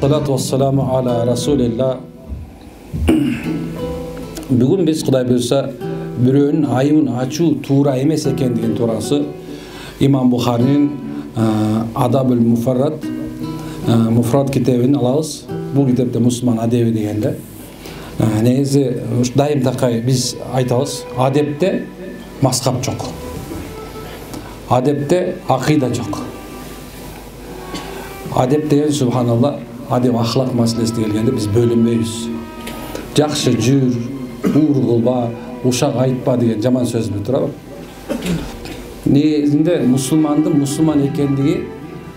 Wassalatu wassalamu ala Rasulillah. Бүгін біз Құдай бұйырса біреуінің айыбын ашу тура емес екендігін турасы Имам Бухаринин Адабул Муфаррад Муфрад китебін алабыз. Бұл китепте мұсылман адеби дегенде. Негізі дайым тақай біз айтабыз, адепте масқап жоқ. Адепте ақида жоқ. Адеп деген субханалла, адеп ақлақ мәселесі келгенде біз бөлінбейміз. Жақсы жүр, уыр қылба, ушақ айтпа деген жаман сөз бі тұра. Негізінде мұсылмандың мұсылман екендігі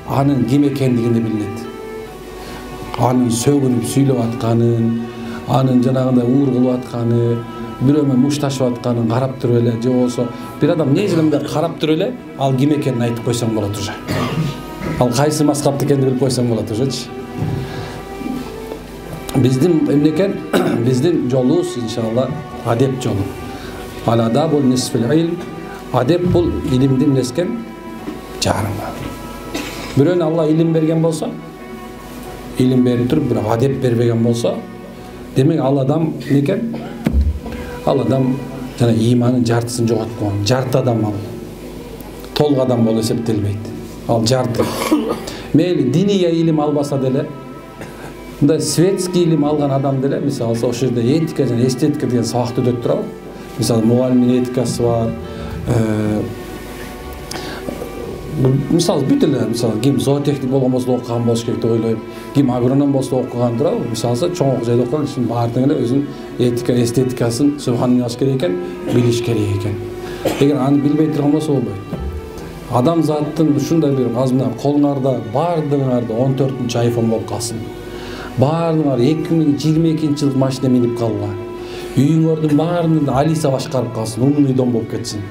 анын кім екендігінде білінеді. Анын сөгініп сөйлеп атқанын, анын жанағында уыр қылып атқаны, біреумен мұшташып атқанын қарап тұрып еле, же болса бір адам не жылымда қарап тұрып еле, ал кім екенін айтып қойсаң болады уже. Ал қайсы масқапты екенін біліп қойсаң болады уже. Біздің мемлекет, біздің жолымыз иншалла адеп жолы. Ал адабул нисфил илм, адеп бұл илимден нескен жарымы. Біреуіне Алла илим берген болса, илим беріп тұрып, бірақ адеп бербеген болса, демек ал адам некен? Ал адам жана иманын жартысын жоғалтқан, жарты адам ал. Толық адам бол есептелмейді. Ал жарты. Мейлі диние илим албаса деле, мындай светский илим алған адам деле, мисалы ошол жерде этика жана эстетика деген сабакты өтүп турабы. Мисалы мугалимдин этикасы бар. Мисалы бүт эле, мисалы ким зоотехник болгон болсо окуган болуш керек деп ойлойм. Ким агроном болсо окуган турабы. Мисалы чоң окуу жайда окуган кишинин баардыгы эле өзүнүн этика, эстетикасын субханаллах керек экен, билиш керек экен. Эгер аны билбей турган болсо болбойт. Адам заттын ушундай бир азмына колуңарда баардыгыңарда 14-нчы iPhone болуп калсын. Баардыгыңар 2022 жылдык машина минип калган. Үйүңөрдүн баарында Алиса башкарып калсын, умный дом болуп кетсин.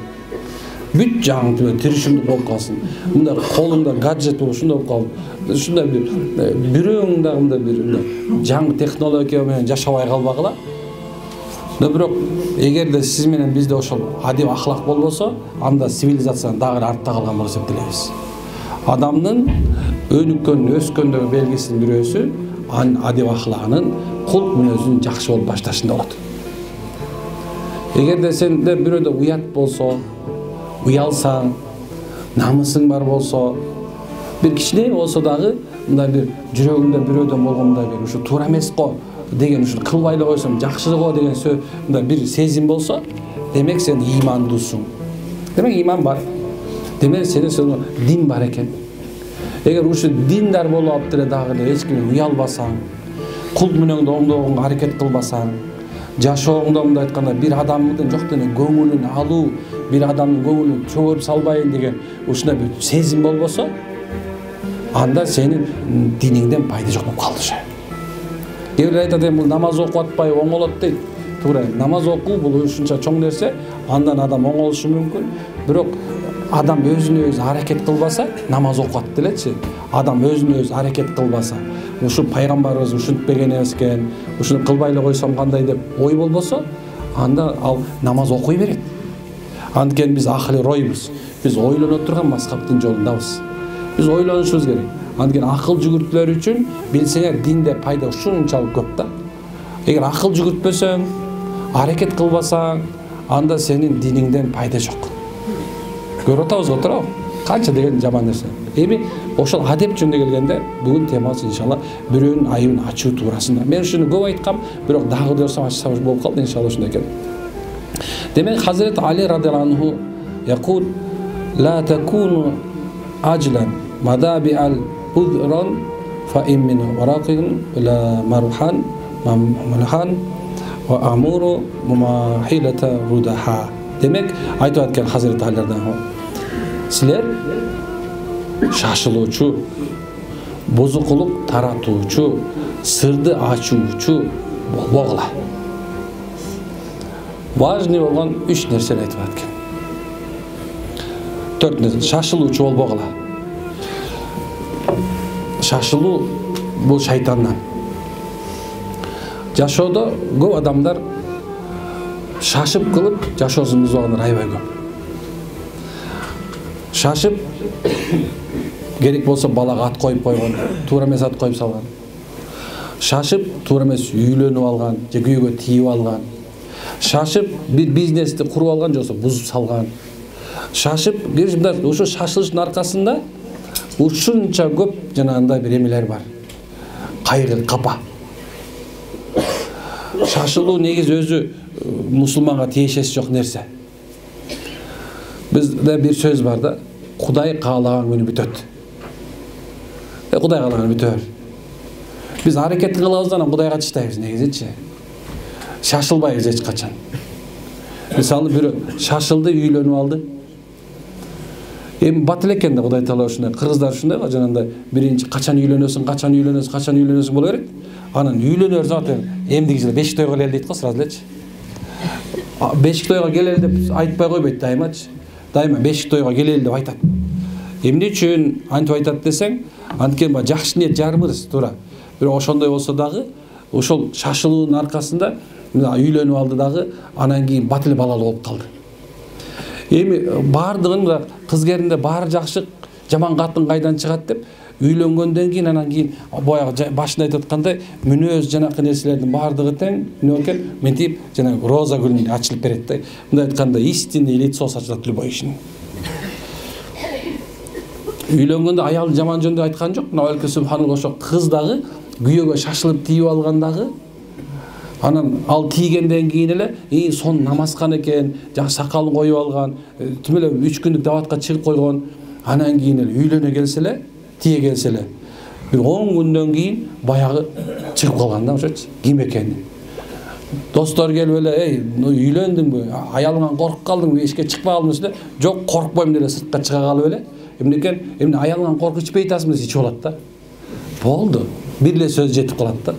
Бүт жаңы тиришимдик болуп калсын. Мында колуңда гаджет болуп ушундай болуп калды. Ушундай бир бирөөңдө мындай бир жаңы технология менен жашабай калбагыла. Но бирок эгерде сиз менен бизде ошол адеп ахлак болбосо, анда цивилизациянын дагы артта калган болуп эсептелебиз. Адамдын өнүккөн, өскөндөгү белгисинин бирөөсү анын адеп ахлагынын, кулк мүнөзүнүн жакшы болуп башташында болот. Эгерде сенде бирөөдө уят болсо, уялсаң, намысың бар болсо, бир кичине болсо дагы мындай бир жүрөгүңдө бирөөдөн болгондой бир ушу туура эмес го деген ушуну кылбай эле койсом жакшы го деген мындай бир сезим болсо, демек сен имандуусуң. Демек иман бар. Демек сенин дин бар экен. Эгер ушу диндар болуп алып деле дагы эч кимге уялбасаң, кул мүнөңдү оңдоого аракет кылбасаң, жашооңдо мындай айтканда бир адамдын жок деле көңүлүн алуу, бир адамдын көңүлүн чөгөрүп салбайын деген ушундай бир сезим болбосо, анда сенин диниңден пайда жок болуп калды. Кээбир айтат, бул намаз окуп атпай оңолот дейт. Туура, намаз окуу бул ушунча чоң нерсе, андан адам оңолушу мүмкүн. Бирок адам өзүнө өзү аракет кылбаса, намаз окуп ат делечи. Адам өзүнө өзү аракет кылбаса, ушу пайгамбарыбыз ушинтип берген экен, ушуну кылбай эле койсом кандай деп ой болбосо, анда ал намаз окуй берет. Анткени биз акылы ройбуз. Биз ойлоно турган маскаптын жолундабыз. Биз ойлонушубуз керек. Анткени акыл жүгүртүүлөр үчүн билсеңер динде пайда ушунчалык көп да. Эгер акыл жүгүртпөсөң, аракет кылбасаң, анда сенин диниңден пайда жок. Көрүп атабыз го туурабы? Канча деген жаман нерсе. Эми ошол адеп жөнүндө келгенде бүгүн темабыз иншалла бирөөнүн айыбын ачуу туурасында. Мен ушуну көп айткам, бирок дагы десем ачсам болуп калды иншалла ушундай экен. Демек Хазрет Али радhiyallahu anhu yaqul la takunu ajlan madabi'al udran fa in min waraqin la marhan mamlahan wa amuru mumahilata rudaha. Демек айтып аткан Хазрет Али радhiyallahu anhu силер шашылуучу, бузукулук таратуучу, сырды ачуучу болбогула. Важный болгон 3 нерсени айтып аткан. 4 нерсе. Шашылуучу болбогула. Шашылуу бул шайтандан. Жашоодо көп адамдар шашып кылып жашоосун бузгандар аябай көп. Шашып керек болсо балага ат коюп койгон, туура эмес ат коюп салган. Шашып туура эмес үйлөнүп алган же күйөөгө тийип алган. Шашып бир бизнести куруп алган же болбосо бузуп салган. Шашып ошо шашылыштын аркасында ушунча көп жанагындай бир эмелер бар. Кайгы, капа. Шашылуу негизи өзү мусулманга тиешеси жок нерсе. Бизде бир сөз бар да, Кудай каалаган күнү бүтөт. Кудай каалаган бүтөр. Биз аракет кылабыз анан Кудайга чыдайбыз негизичи. Шашылбайбыз эч качан. Мисалы бирөө шашылды, үйлөнүп алды. Эми батыл экен да Кудай таала ушундай, кыргыздар ушундай го, жанагындай биринчи качан үйлөнөсүң боло берет. Анан үйлөнөр заты эмдиги жылы бешик тойго келели дейт го, сразу элечи. Бешик тойго келели деп айтпай койбойт дайымачы. Дайыма бешик тойго келели деп айтат. Эмне үчүн антип айтат десең, анткени жакшы ниет жарымырыз туура. Бирок ошондой болсо дагы ошол шашылуунун аркасында үйлөнүп алды дагы, анан кийин батыл балалуу болуп калды. Эми баардыгын кыз керинде баары жакшы, жаман катын кайдан чыгат деп үйлөнгөндөн кийин анан кийин боягы башында айтып аткандай мүнөз жанакы нерселердин баардыгы тең эмне экен, мынтип жана роза гүлүндөй ачылып берет да. Мындай айтканда истинный лицо сочилат любой ишин. Үйлөнгөндө аялды жаман жөнүндө айткан жок. Мына Алке субханалла ошо кыз дагы күйөөгө шашылып тийип алган дагы, анан ал тийгенден кийин эле сон намазкан экен, жакшы сакалын коюп алган, тим эле 3 күндүк даватка чыгып койгон, анан кийин эле үйлөнө келсе эле, тие келсе эле, бир 10 күндөн кийин баягы чыгып калган да ошочу, ким экени. Достор келип эле, үйлөндүңбү, аялыңан коркуп калдыңбы, эшикке чыкпай калдыңбы эле, жок, коркпойм деп эле сыртка чыга калып эле, эмне экен, эмне аялыңан коркуп ичпей атасың деп ичип алат да. Болду. Бир эле сөз жетип калат да.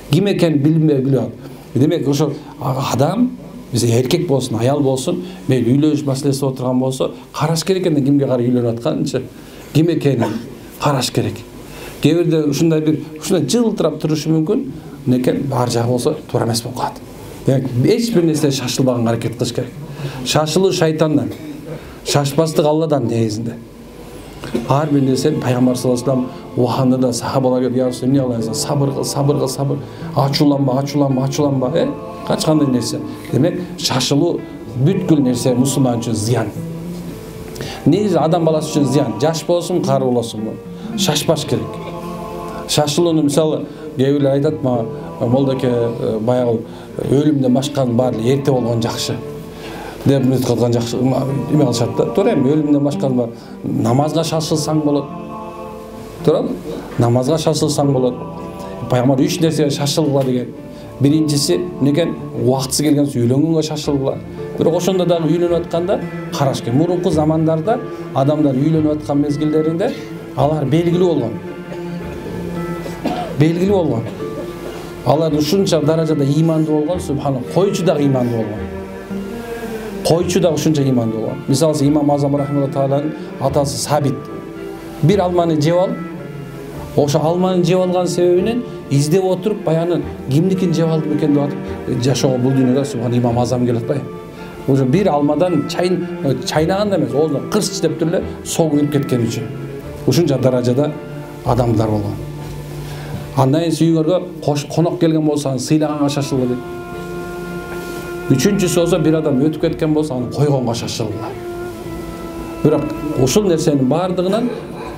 Ким экенин билбей билет. Демек ошо адам, биз эркек болсун, аял болсун, мейли үйлөнүш маселеси отурган болсо, караш керек экен кимге каршы үйлөнүп атканынчы, ким экенин караш керек. Кээ бирде ушундай жылтырап турушу мүмкүн, экен бар жагы болсо туура эмес болуп калат. Демек эч бир нерсе шашылбаганга аракет кылыш керек. Шашылуу шайтандан, шашпастык Алладан негизинде. Ар бир нерсени пайгамбар саллаллаху алейхи ва саллям уханды да сахабаларга ярсы эмне алайсың, сабыр, ачууланба, качкандай нерсе. Демек шашылуу бүткүл нерсе мусулман үчүн зыян. Негизи адам баласы үчүн зыян. Жаш болсун, кары болсунбу, шашпаш керек. Шашылууну мисалы кээ бирлер айтат, молдоке баягы өлүмдөн башканын баары эрте болгон жакшы деп үмүт кылган жакшы эме кылышат да. Туура эми өлүмдөн башканын намазга шашылсаң болот. Туурабы? Намазга шашылсаң болот. Пайгамбар 3 нерсеге шашылгыла деген. Биринчиси некен убактысы келген соң үйлөнгөнгө шашылгыла. Бирок ошондо дагы үйлөнүп атканда караш керек. Мурунку замандарда адамдар үйлөнүп аткан мезгилдеринде алар белгилүү болгон. Алар ушунча даражада ыймандуу болгон, субханалла. Койчу дагы ыймандуу болгон. Койчу дагы ушунча ыймандуу болгон. Мисалы Имам Азам рахималлаху тааланын атасы Сабит бир алманы жеп алып, ошо алманы жеп алган себебинен издеп отуруп, баягы кимдикин жеп алды экен деп атып, жашоого бул дүйнөдө субхан Имам Азам келип атпайбы? Ошо бир алмадан чайнаганда эмес, оозуна кырч деп туруп эле согуп кирип кеткен үчүн. Ушунча даражада адамдар болгон. Андан кийин үйгөргө конок келген болсо аны сыйлаганга шашылгы дейт. Үчүнчүсү болсо бир адам өтүп кеткен болсо аны койгонго шашылгыла. Бирок ушул нерсенин баардыгынан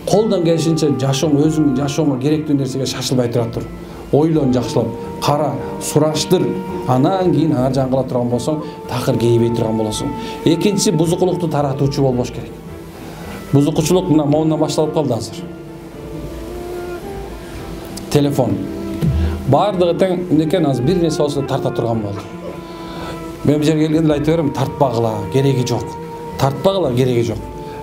колдон келишинче өзүңдүн жашооңо керектүү нерсеге шашылбай тура тур. Ойлон жакшылап, кара, сураштыр. Анан кийин ар жагын кыла турган болсоң, такыр кейбей турган болосуң. Экинчиси бузукулукту таратуучу болбош керек. Бузукучулук мына моундан башталып калды азыр. Телефон. Баардыгы тең некен азыр бир нерсе болсо тарта турган болду. Мен бул жерге келгенде айтып берем, тартпагыла, кереги жок. Тартпагыла, кереги жок.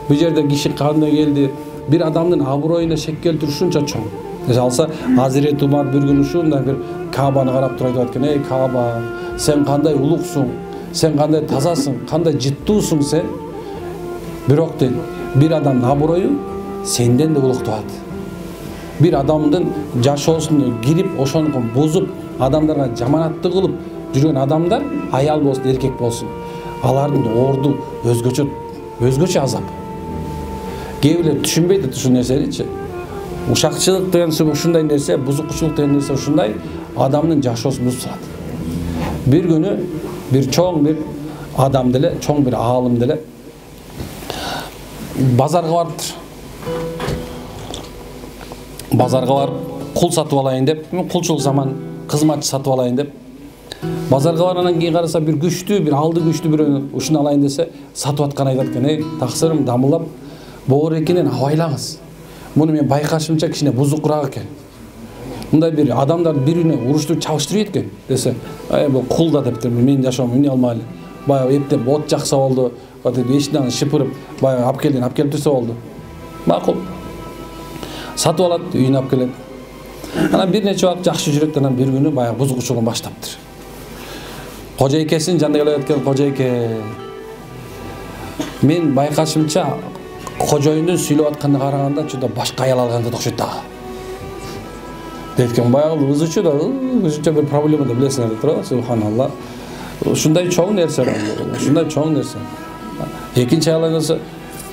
Бул жерде киши кандай келди, бир адамдын аброюна шек келтирүү ушунча чоң. Алса Азирет Умар бир күн ушундай бир Каабаны карап туруп айтып аткан: "Эй Кааба, сен кандай улуксуң, сен кандай тазасың, кандай жыттуусуң сен?" Бирок дейт, бир адамдын аброю сенден да улук турат. Бир адамдын жашоосуна кирип, ошону бузуп, адамдарга жаманаттык кылып жүргөн адамдар, аял болсун, эркек болсун, алардын орду өзгөчө азап. Кээ бирлер түшүнбөйт ушул нерсеничи. Ушакчылык деген ушундай нерсе, бузукчулук деген нерсе ушундай адамдын жашоосун бузуп салат. Bir günü bir çoğun bir adam dele, çoğun bir alim dele bazarga barıptır. Bazarga barıp kul satıp alayın dep, kulçuluk zaman kızmatçı satıp alayın dep. Bazarga barandan keyin karasa bir güçlü, bir aldı güçlü bir uşunu alayın dese satıp atkan aytat eкен. Ey taksırım damılap boğur ekenen avaylаңыз. Bunu men baykaşımça kişine buzukurağı eken. Мындай bir adamlar birine uruşturup çabıştırıyor eкен dese, bu kul da deptir, men yaşamam üne almalı. Bayağı eптеп от жақса oldu, eşinden şıpırıp, bayağı alып kelip tursa oldu. Makul. Satıp alat, üyüne alып kelет. Ana bir neçe vakt жақсы жүрөт, bir günü bayağı buzukçuluğun başlaptır. Koca ekesinin janına kelip aytkan, koca eke. Men baykaşımça kojoyundun сүйлөп атканына караганда чөйдө башка аял алганда окшойт дагы. Деткен баягы өзүчө да, өзүчө бир проблема да билесиңер да тура, субханалла. Ушундай чоң нерсе, ушундай чоң нерсе. Экинчи аялыңыз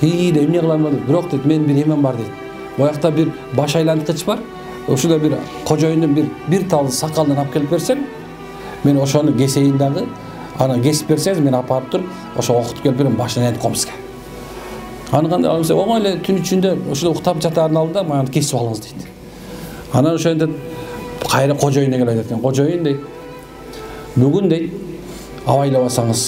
де эмне кылам деп, бирок дейт, мен бир эмем бар дейт. Боякта бир баш айланткыч бар. Ошуда бир кожоюндун бир тал сакалын алып келип берсең, мен ошону кесейин дагы, аны кесип берсеңиз мен апарып туруп, ошо окутуп келип берем башынан энд комузга. Аны кандай алып оңой эле түн ичинде ошо уктап жатарын алды, мага кесип алыңыз дейт. Анан ошондо кайра кожоюна келип айтат экен. Кожоюн дейт. Бүгүн дейт, абайлабасаңыз,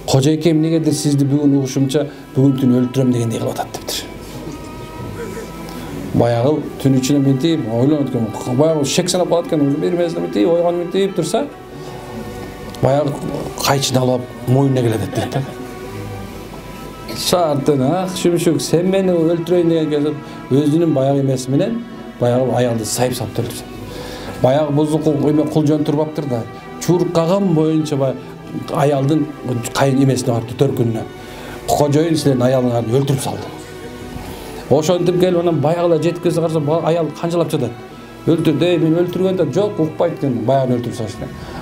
кожо экем эмнегедир сизди бүгүн угушумча бүгүн түн өлтүрөм дегендей кылып атат дептир. Баягы түн ичинде ментип ойлонуп экен. Баягы шек санап калат экен. Бир мезгилде ментип ойгон ментип турса, баягы кайчын алып моюнуна келет дейт. Şartın şumşuk sen meni öldüreyim diye gelip özünün bayağı emesi menen bayağı ayaldı sayıp sap öldürsün. Bayağı bozuk kul jön turbaptır da çurkagan boyunca ayaldın kayın emesine vardı 4 gününe. Kojoyun sizlerin ayalını öldürüp saldı. Oşontip gelip ondan bayağıla jetkisi karsa ayal kançalap жатат. Öldürdü, men öldürgende jok ukpayt eкен, баягы öldürüp salıştı.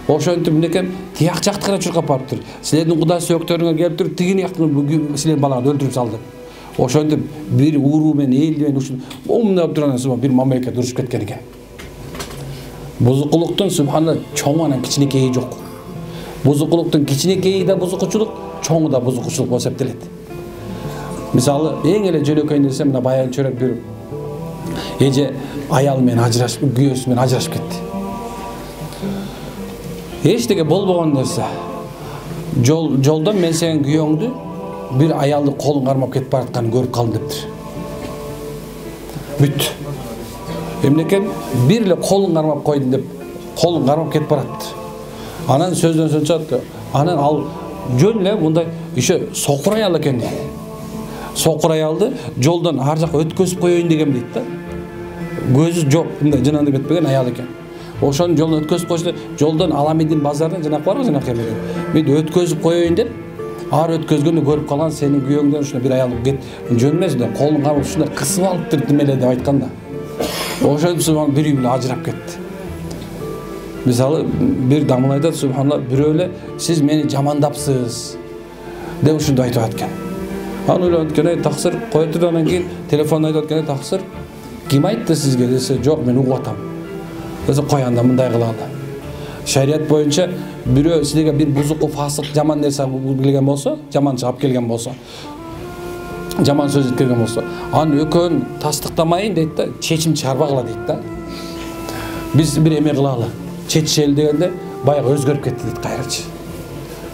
Ошентип мынекей тияк жактыгына чуркап барыптыр. Силердин кудай сөөктөрүңөр келип туруп тигини жактын силердин балаңарды өлтүрүп салды. Ошентип бир ууруу менен элди менен ушун омдоп турган бир мамлекет урушуп кеткен экен. Бузукулуктун субханалла чоң анан кичинекейи жок. Бузукулуктун кичинекейи да бузукчулук, чоңу да бузукчулук болуп эсептелет. Мисалы, эң эле жөнөкөй нерсе мына баягы чөрөк бир эже аял менен ажырашып, күйөөсү менен ажырашып кетти. Эчтеке болбогон нерсе. Жолдон мен сенин күйөөңдү bir ayalды колун кармап кетип баратканын көрүп калдым дептир. Бүт. Эмнекен бир эле колун кармап койдум деп, колун кармап кетип барат. Анан сөздөн сөз чыкты. Анан ал жөн эле мындай еще сокур аял экен дейт. Сокур аялды жолдон ар жака өткөзүп коеюн дегем дейт да. Көзү жок, мындай жынанды кетпеген аял экен. Ошонун жолун өткөзүп койсо, жолдон Аламедин базарынан жанак бар го жанакы жерде. Мен өткөзүп коеюн деп, ар өткөзгөндө көрүп калган сенин күйөөңдөн ушуна бир аял кет. Жөн эмес да, колун кармап ушундай кысып алыптыр демеле деп айтканда. Ошентип субхан бири биле ажырап кетти. Мисалы, бир дамыл айтат, субханалла, бирөө эле сиз мени жамандапсыз деп ушундай айтып аткан. Аны ойлонуп аткан, таксыр кое тургандан кийин телефондо айтып аткан, таксыр ким айтты сизге десе, жок, мен угуп атам. Десе, кой анда мындай кылалы. Шарият боюнча бирөө силерге бир бузуку, фасык, жаман нерсе билген болсо, жаман чыгып келген болсо, жаман сөз жеткерген болсо, аны экөөнүн тастыктамайын дейт да, чечим чыгарбагыла дейт да. Биз бир эме кылалы. Чечишели дегенде баягы өзгөрүп кетти дейт кайрычы.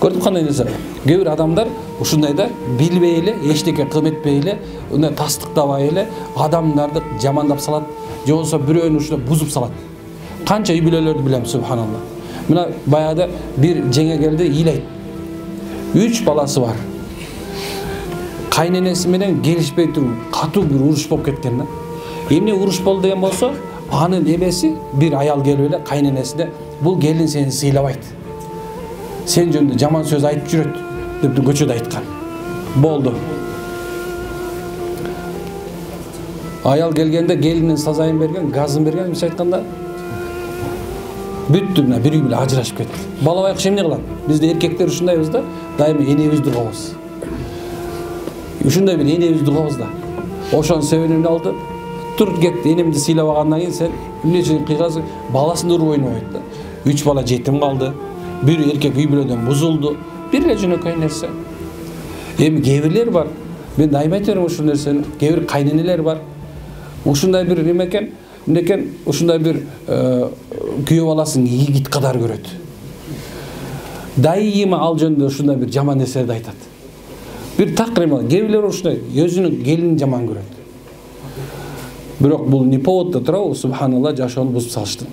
Көрдүк кандай нерсе. Кээ бир адамдар ушундай да билбей эле, эчтеке кылып этпей эле, мындай тастыктабай эле адамдарды жамандап салат, же болбосо бирөөнү ушундай бузуп салат. Канча үй бүлөлөрдү билем, субханалла. Мына баягыда бир жеңе келди, ыйлайт. 3 баласы бар. Кайненеси менен келишпей туруп, катуу бир уруш болуп кеткен да. Эмне уруш болду деген болсо, анын эмеси бир аял келип эле кайненесине, бул келин сени сыйлабайт. Сен жөнүндө жаман сөз айтып жүрөт деп көчөдө айткан. Болду. Аял келгенде келинин сазайын берген, газын берген, эмне айтканда бүттү мына бири биле ажырашып кетти. Бала байкуш эмне кылат? Бизде эркектер ушундайбыз да, дайыма энебизди угабыз. Ушундай бир энебизди угабыз да. Ошонун себебин алды, тур кет энемди сыйлап алгандан кийин сен эмне үчүн кыйгансың? Баласын уруп ойнобойт да. 3 бала жетим калды. Бир эркек үй бүлөдөн бузулду. Бир эле жөнөкөй нерсе. Эми кээ бирлер бар. Мен дайым айтам ушул нерсени. Кээ бир кайненелер бар. Ушундай бир неме экен, мынекен ушундай бир күйөө баласын ийгит кадар көрөт. Дайыма ал жөнүндө ушундай бир жаман нерселерди айтат. Бир такрыма кээ бирлер ушундай өзүнүн келинин жаман көрөт. Бирок бул не повод да турабы? Субханалла, жашоону бузуп салыштын.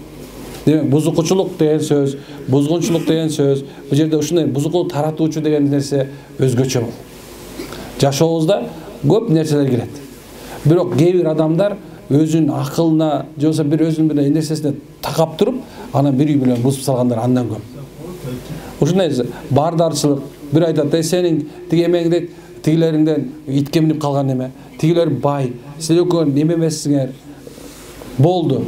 Демек бузукучулук деген сөз, бузгунчулук деген сөз, бул жерде ушундай бузукулук таратуучу деген нерсе өзгөчө бул. Жашообузда көп нерселер кирет. Бирок кээ бир адамдар өзүнүн акылына, же болбосо бир өзүнүн бир нерсесине такап туруп, анан бир үй бүлөнү бузуп салгандар андан көп. Ушундай бардарчылык, бир айтат, сенин тиги эмеңдек тигилериңден итке минип калган эме, тигилер бай, сен экөөң неме эмессиңер. Болду.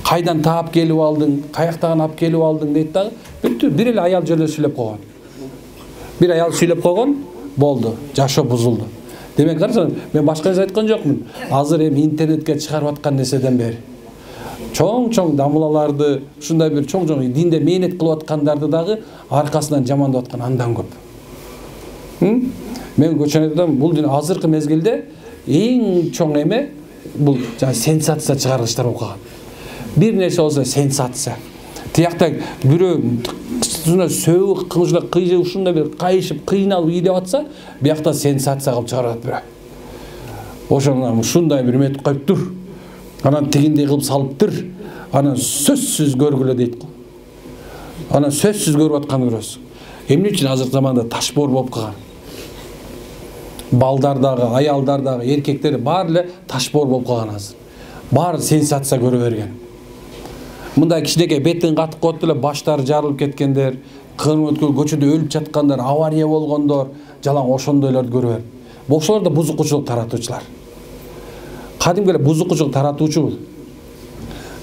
Кайдан таап келип алдың, каяктан алып келип алдың дейт дагы. Бир эле аял жөнүндө сүйлөп койгон. Бир аял сүйлөп койгон, болду, жашоо бузулду. Демек карасаң, мен башка нерсе айткан жокмун. Азыр эми интернетке чыгарып аткан нерседен бери чоң дамылаларды, ушундай бир чоң динде мээнет кылып аткандарды дагы аркасынан жамандап аткан андан көп. Мен көчөн айтам, бул азыркы мезгилде эң чоң эме бул сенсация чыгаргычтар болуп калган. Бир нерсе болсо сенсация. Тиякта бирөө сөөк кылышла кыйжы ушундай бир кайышып, кыйналып ийдеп атса, биякта сенсация кылып чыгарат бирөө. Ошондон ушундай бир мет коюп тур. Анан тигиндей кылып салыптыр. Анан сөзсүз көргүлө дейт го. Анан сөзсүз көрүп атканды көрөсүң. Эмне үчүн азыркы заманда ташбор болуп калган? Балдар дагы, аялдар дагы, эркектер баары эле ташбор болуп калган азыр. Баары сенсация көрө берген. Мындай кичинекей бетин катып коюп эле баштары жарылып кеткендер, көчөдө өлүп жаткандар, авария болгондор, жалаң ошондойлорду көрө бер. Ошолор да бузукучулук таратуучулар. Кадимки эле бузукучулук таратуучу бул.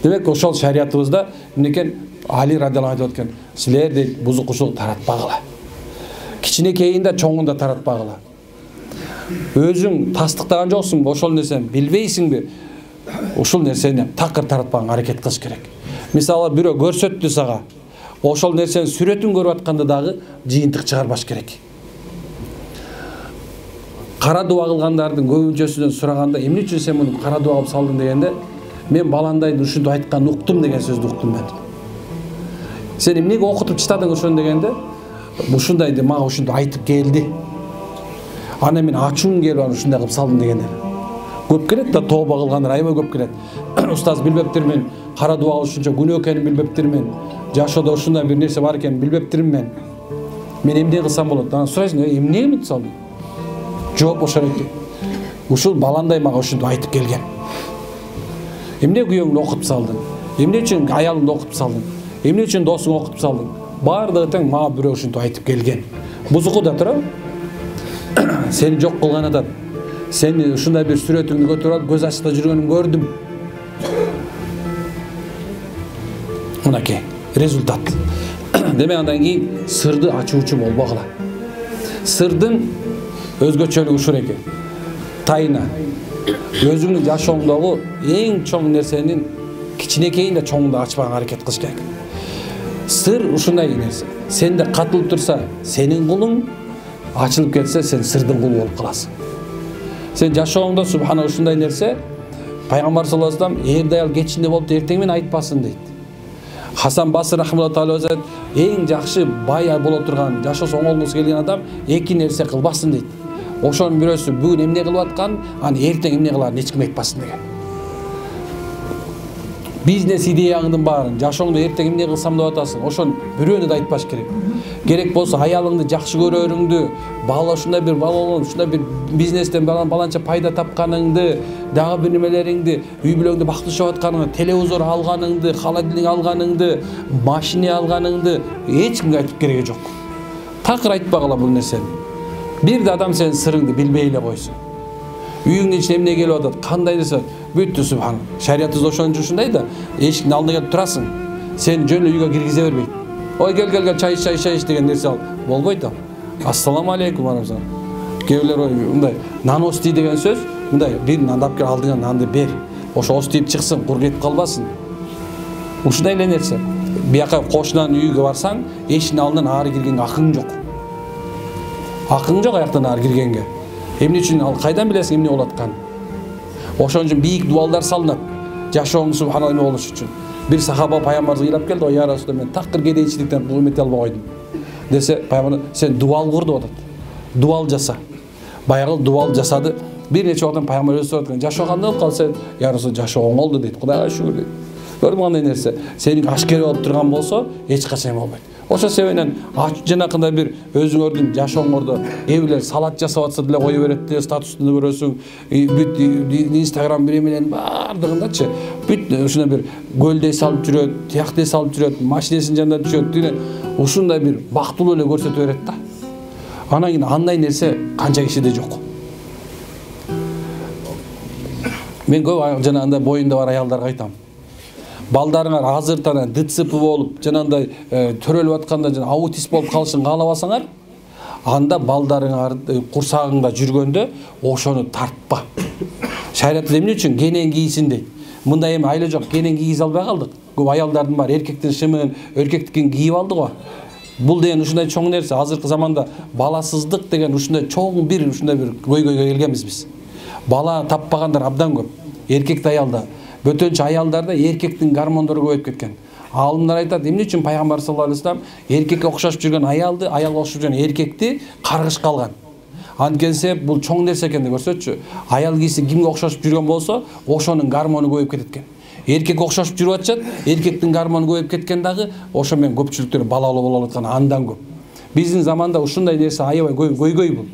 Демек ошол шариятыбызда эмнекен Али радиаллаху анху айтып аткан, силер дейт бузукучулук таратпагыла. Кичинекейин да чоңун да таратпагыла. Өзүң тастыктаган жоксуңбу, ошол нерсени билбейсиңби? Ошол нерсени такыр таратпаганга аракет кылыш керек. Мисалы бирөө көрсөттү сага, ошол нерсенин сүрөтүн көрүп атканда дагы жыйынтык чыгарбаш керек. Кара дуба кылгандардын көбүнчөсүнөн сураганда, эмне үчүн сен муну кара дуба кылып салдың дегенде, мен баландайдын ушинтип айтканын уктум деген сөздү уктум мен. Сен эмнеге окутуп чыктадың ошону дегенде, ушундай деп мага ушинтип айтып келди. Ана мен ачуум келип аны ушундай кылып салдым дегендер. Көп келет да, тооба кылгандар аябай көп келет. Устаз билбептирмин, кара дуба кылышынча күнөө экенин билбептирмин. Жашоодо ушундай бир нерсе бар экенин билбептирмин мен эмне кылсам болот? Анан сурайсың, эмне эмне салдың? Жооп ошол экен. Ушул баландай мага ушинтип айтып келген. Эмне күйөөңдү окутуп салдың? Эмне үчүн аялыңды окутуп салдың? Эмне үчүн досуңду окутуп салдың? Баардыгы тең мага бирөө ушинтип айтып келген. Бузуку да турабы? Сени жок кылган адам. Сени ушундай бир сүрөтүңдү көтөрүп алып көз ачыкта жүргөнүн көрдүм. Мынакей результат. Демек андан кийин сырды ачуучу болбогула. Сырдын өзгөчөлүгү ушул экен. Тайна. Өзүңдүн жашооңдогу эң чоң нерсенин кичинекейин да чоңун да ачпаганга аракет кылыш керек. Сыр ушундай нерсе. Сенде катылып турса, сенин кулуң, ачылып кетсе, сен сырдын кулу болуп каласың. Сен жашооңдо субхана ушундай нерсе, Пайгамбар саллаллаху алейхи ва саллям эрде аял кечинде болуп эртең менен айтпасын дейт. Хасан Басри рахматуллаху тааля эң жакшы бай боло турган, жашоосу оңолгусу келген адам эки нерсе кылбасын дейт. Ошонун бирөөсү бүгүн эмне кылып аткан, аны эртең эмне кыларын эч ким айтпасын деген. Бизнес идеяңдын баарын, жашооңдо эртең эмне кылсам деп атасың, ошону бирөөнө да айтпаш керек. Керек болсо аялыңды жакшы көрөрүңдү, бала ушундай бир бала, ушундай бир бизнестен баланча пайда тапканыңды, дагы бир немелериңди, үй бүлөңдү бактырышып атканыңды, телевизор алганыңды, холодильник алганыңды, машина алганыңды эч кимге айтып кереги жок. Такыр айтпагыла бул нерсени. Бир да адам сенин сырыңды билбей эле койсун. Үйүңдүн ичине эмне келип атат, кандай десе, бүттү субхан. Шариятыбыз ошончо ушундай да, эшиктин алдына келип турасың. Сен жөн эле үйгө киргизе бербейт. Ой, кел, чай ич деген нерсе ал. Болбойт ал. Ассаламу алейкум арабзан. Кээ бирлер ой, мындай нан ости деген сөз, мындай бир нанды алып кел, алдыңа нанды бер. ошо остип чыксын, кур кетип калбасын. Ушундай эле нерсе. Бияка кошунан үйгө барсаң, эшиктин алдынан ары киргенге акың жок. Акың жок аяктан ары киргенге. Эмне үчүн ал кайдан билесиң эмне болуп атканын? Ошон үчүн бийик дуалдар салынат. Жашооң субханалла эме болуш үчүн. Бир сахаба пайгамбарга ыйлап келди, "О я Расулалла, мен такыр кедейчиликтен кул эмете албай койдум." Десе, пайгамбар сен дуал кур деп атат. Дуал жаса. Баягы дуал жасады. Бир нече убакыттан пайгамбар өзү сурап аткан, "Жашоо кандай болуп калса?" "Я Расулалла, жашоо оңолду" дейт. "Кудайга шүгүр" дейт. Көрдүңбү кандай нерсе? Сенин ашкер болуп турган болсо, эч качан болбойт. Ошо себептен жанакындай бир өзүңөрдүн жашооңордо кээ бирлер салат жасап атса деле кое берет де, статустун көрөсүң, бүт Instagram биременен бардыгындачы. Бүт ушундай бир көлдөй салып жүрөт, тияктей салып жүрөт, машинесинин жанында түшөт деген ушундай бир бактылуу эле көрсөтө берет да. Анан кийин андай нерсе канча кишиде жок. Мен көп жанагындай боюнда бар аялдарга айтам. Балдарыңар азыртана ДЦП болуп, жанагындай төрөлүп атканда жана аутист болуп калышын каалабасаңар, анда балдарыңар курсагыңда жүргөндө ошону тартпа. Шариатта эмне үчүн кенен кийсин дейт. Мындай эми айла жок, кенен кийгизе албай калдык. Көп аялдардын бар эркектин шымын, эркектикин кийип алды го. Бул деген ушундай чоң нерсе. Азыркы заманда баласыздык деген ушундай чоң бир ушундай бир көйгөйгө келгенбиз биз. Бала таппагандар абдан көп. Эркекти аялда. Бөтөнчө аялдарда эркектин гормондору көбөйүп кеткен. Алымдар айтат, эмне үчүн пайгамбар саллаллаху алейхи вассалам эркекке окшошуп жүргөн аялды, аялга окшоп жүргөн эркекти каргыш калган. Анткени себеп бул чоң нерсе экен деп көрсөтчү. Аял кийси кимге окшошуп жүргөн болсо, ошонун гормону көбөйүп кетет экен. Эркек окшошуп жүрүп атышат, эркектин гормону көбөйүп кеткен дагы ошо менен көпчүлүктөр балалуу болуп аткан андан көп. Биздин заманда ушундай нерсе аябай көйгөй бул.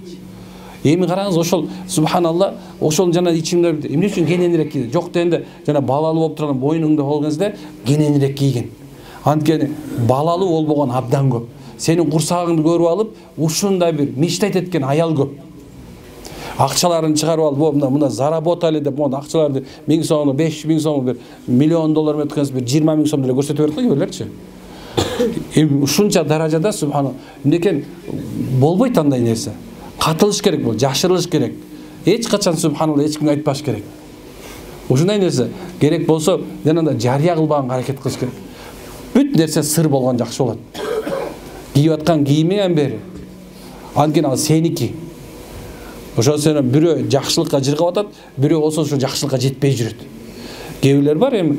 Эми караңыз, ошол субханалла, ошол жана ичимде эмне үчүн кененирээк кийди? Жок дегенде жана балалуу болуп турган боюнуңда болгон кезде кененирээк кийген. Анткени балалуу болбогон абдан көп. Сенин курсагыңды көрүп алып, ушундай бир мечтать эткен аял көп. Акчаларын чыгарып алып, мына заработали деп, монда акчаларды 1000 сом, 5000 сом, бир миллион доллар өткөнсү бир 20 000 сом деле көрсөтүп берет го кийбирлерчи. Эми ушунча даражада субханалла, эмнекен болбойт андай нерсе. Катылыш керек бул, жашырылыш керек. Эч качан субханалла эч кимге айтпаш керек. Ушундай нерсе керек болсо, жанагындай жарыя кылбаганга аракет кылыш керек. Бүт нерсе сыр болгон жакшы болот. Кийип аткан кийимиңен бери. Анткени ал сеники. Ошо сени бирөө жакшылыкка жыргап атат, бирөө болсо ошо жакшылыкка жетпей жүрөт. Кээ бирлер бар эми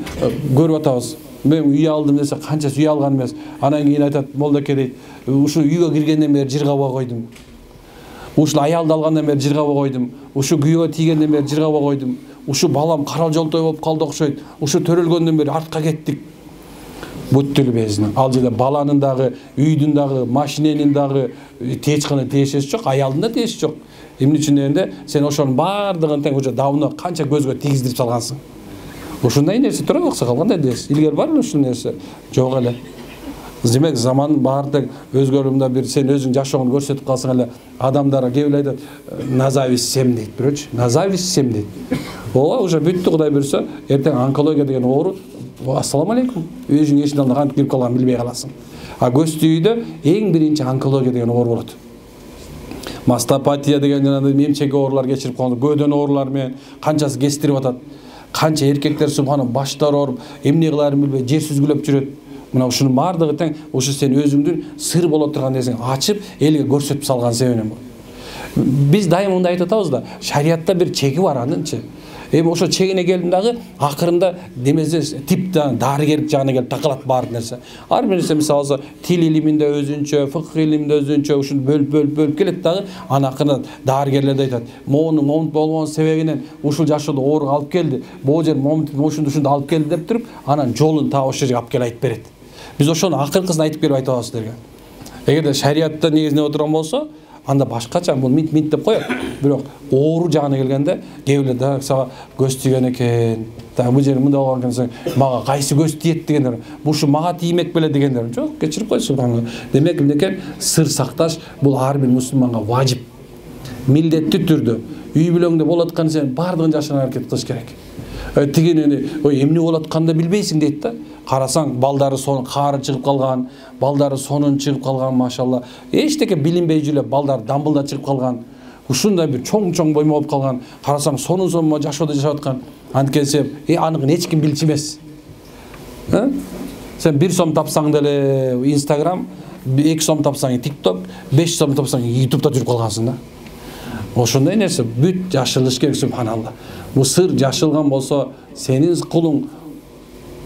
көрүп атабыз. Мен үй алдым десе, канчасы үй алган эмес. Анан кийин айтат, молдоке дейт, ушу үйгө киргенден бери жыргабай койдум. Ушул аялды алгандан бери жыргабай койдум. Ушу күйгө тийгенден бери жыргабай койдум. Ушу балам карал жолтой болуп калды окшойт. Ушу төрөлгөндөн бери артка кеттик. Бүттүлү безин. Ал жерде баланын дагы, үйдүн дагы, машиненин дагы эч кандай тиешеси жок, аялдын да тиешеси жок. Эмне үчүн дегенде, сен ошонун бардыгын тең уже давно канча көзгө тийгиздирип салгансың. Ушундай нерсе тура окса калгандай дес. Илгери бар эле ушул нерсе? Жок эле. Демек заман баардык өзгөрүүмдө бир сен өзүң жашооңду көрсөтүп калсаң эле адамдар кээ бирлер айтат, назависем дейт, бирөөчү. Назависем дейт. Ооба уже бүттү Кудай буйрса, эртең онкология деген оору, ассаламу алейкум. Өзүң эшиктин алдына кантип кирип калганын билбей каласың. А көз түйүүдө эң биринчи онкология деген оору болот. Мастопатия деген жанагындай эмчек оорулар кечирип калган, көөдөн оорулар менен канчасы кестирип атат. Канча эркектер субханалла баштары ооруп, эмне кыларын билбей жер сүзгүлөп жүрөт. Мына ушунун бардыгы тең ушу сен өзүңдүн сыр боло турган нерсең ачып, элге көрсөтүп салган себебинен. Биз дайым мындай айтып атабыз да, шариатта бир чеги бар анынчы. Эми ошо чегине келдим дагы, акырында демесе типтен дарыгерлик жагына келип такалат баардык нерсе. Ар бир нерсе мисалы тил илиминде өзүнчө, фыкх илиминде өзүнчө ушун бөлүп келет дагы, аны акырында дарыгерлер айтат. Моунун момут болгон себебинен ушул жашоодо ооруга алып келди. Бул жер момут ушунду алып келди деп туруп, анан жолун таап ошол жерге алып келип айтып берет. Биз ошону акыркысын айтып берип айтабыз силерге. Эгерде шариатта негизине отурган болсо, анда башкача бул мит деп коет. Бирок оору жагына келгенде, кээ бирлер да сага көз тийген экен. Бул жер мындай болгон экен, мага кайсы көз тиет дегендер. Бушу мага тиймек беле дегендер. Жок, кечирип койсун. Демек эмнекен сыр сакташ бул ар бир мусулманга важип. Милдеттүү түрдө үй бүлөңдө болуп аткан сен бардыгын жашырганга аракет кылыш керек. Тигини ой эмне болуп атканды билбейсиң дейт да. Карасаң балдары сонун кары чыгып калган, балдары сонун чыгып калган, машалла. Эчтеке билинбей жүрүп балдар дамбылда чыгып калган. ушундай бир чоң боймо болуп калган, карасаң сонун жашоодо жашап аткан. Анткенсе аныкын эч ким билчү эмес. Sen 1 сом тапсаң деле Instagram, 2 сом тапсаң TikTok, 5 сом тапсаң YouTube'да жүрүп калгансың да. Ошондой нерсе бүт жашылыш керек, субханалла. Бу сыр жашылган болсо, сенин кулуң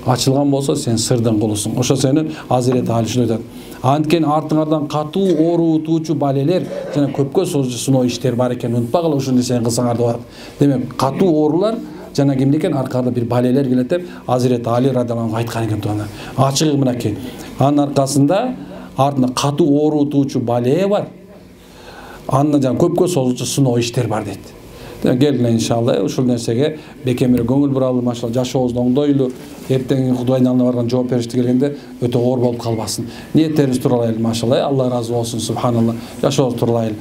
ачылган болсо, сен сырдын кулусуң. Ошо сенин Азирет Али ушуну айтат. Анткени артыңардан катуу оорутуучу балелер жана көпкө созулуу иштер бар экен, унутпагыла, ушуну сен кылсаңар деп атат. Демек, катуу оорулар жана кимде экен, аркада бир балелер келет деп Азирет Али радиаллаху анху айткан экен туганда. Ачыгы мынакей. Анын аркасында артында катуу оорутуучу бале бар. Анда жана көпкө созулчу сыноо иштер бар дейт. Келгиле иншалла ушул нерсеге бекемирээк көңүл буралы, машалла жашообузду оңдойлу. Эртең Кудайдын алдына барган жооп беришти келгенде өтө оор болуп калбасын. Ниеттерибиз туралайлы, машалла. Алла ыраазы болсун, субханалла. Жашообуз туралайлы.